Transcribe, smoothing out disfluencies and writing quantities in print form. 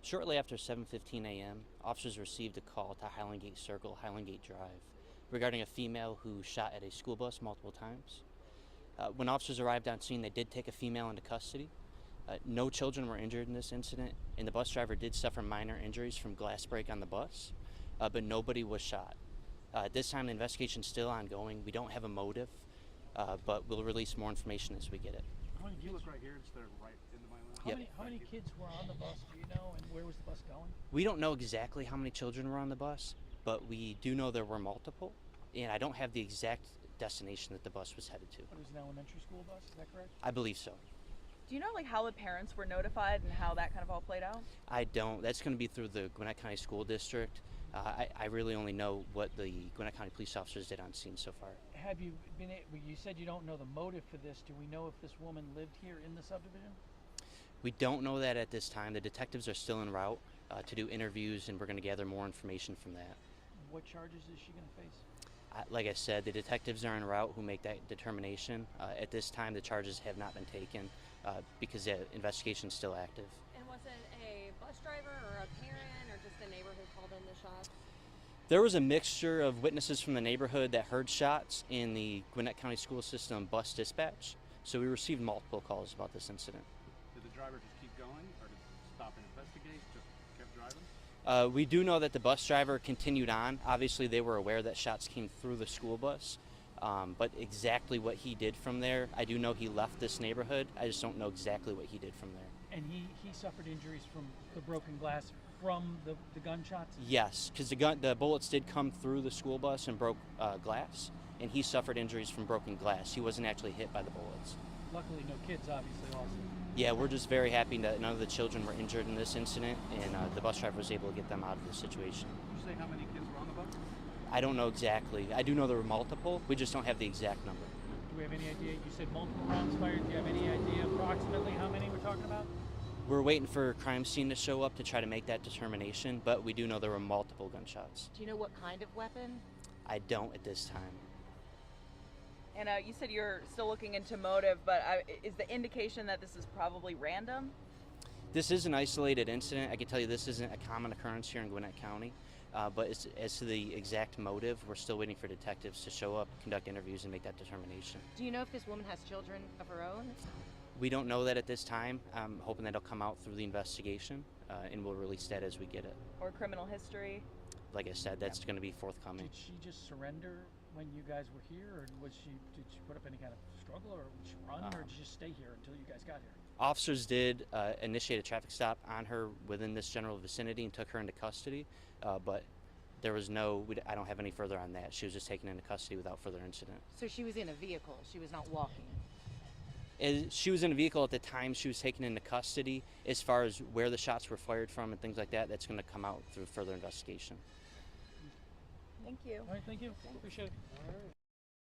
Shortly after 7:15 a.m., officers received a call to Highland Gate Circle, Highland Gate Drive, regarding a female who shot at a school bus multiple times. When officers arrived on scene, they did take a female into custody. No children were injured in this incident, and the bus driver did suffer minor injuries from glass break on the bus, but nobody was shot. At this time, the investigation is still ongoing. We don't have a motive, but we'll release more information as we get it. How many you look right here instead of right into my lane? Yep. How many kids were on the bus, do you know, and where was the bus going? We don't know exactly how many children were on the bus, but we do know there were multiple, and I don't have the exact destination that the bus was headed to. It was an elementary school bus, is that correct? I believe so. Do you know how the parents were notified and how that kind of all played out? I don't. That's going to be through the Gwinnett County School District. I really only know what the Gwinnett County police officers did on scene so far. Have you been, you said you don't know the motive for this. Do we know if this woman lived here in the subdivision? We don't know that at this time. The detectives are still en route to do interviews, and we're going to gather more information from that. What charges is she going to face? Like I said, the detectives are en route who make that determination. At this time, the charges have not been taken because the investigation is still active. And was it a bus driver or a parent or just a neighbor who called in the shots? There was a mixture of witnesses from the neighborhood that heard shots in the Gwinnett County School System bus dispatch, so we received multiple calls about this incident. Did the driver just keep going, or did it stop and investigate, just kept driving? We do know that the bus driver continued on. Obviously, they were aware that shots came through the school bus, but exactly what he did from there, I do know he left this neighborhood. I just don't know exactly what he did from there. And he suffered injuries from the broken glass from the gunshots? Yes, because the bullets did come through the school bus and broke glass, and he suffered injuries from broken glass. He wasn't actually hit by the bullets. Luckily, no kids, obviously, also. Yeah, we're just very happy that none of the children were injured in this incident, and the bus driver was able to get them out of the situation. Did you say how many kids were on the bus? I don't know exactly. I do know there were multiple. We just don't have the exact number. Do we have any idea? You said multiple rounds fired. Do you have any idea approximately how many we're talking about? We're waiting for a crime scene to show up to try to make that determination, but we do know there were multiple gunshots. Do you know what kind of weapon? I don't at this time. And you said you're still looking into motive, but is the indication that this is probably random? This is an isolated incident. I can tell you this isn't a common occurrence here in Gwinnett County, but as to the exact motive, we're still waiting for detectives to show up, conduct interviews, and make that determination. Do you know if this woman has children of her own? We don't know that at this time. I'm hoping that it'll come out through the investigation, and we'll release that as we get it. Or criminal history? Like I said, that's going to be forthcoming. Did she just surrender when you guys were here, or did she put up any kind of struggle, or would she run, or did she just stay here until you guys got here? Officers did initiate a traffic stop on her within this general vicinity and took her into custody, but there was I don't have any further on that. She was just taken into custody without further incident. So she was in a vehicle. She was not walking. She was in a vehicle at the time she was taken into custody. As far as where the shots were fired from and things like that, that's going to come out through further investigation. Thank you. All right, thank you. Appreciate it. All right.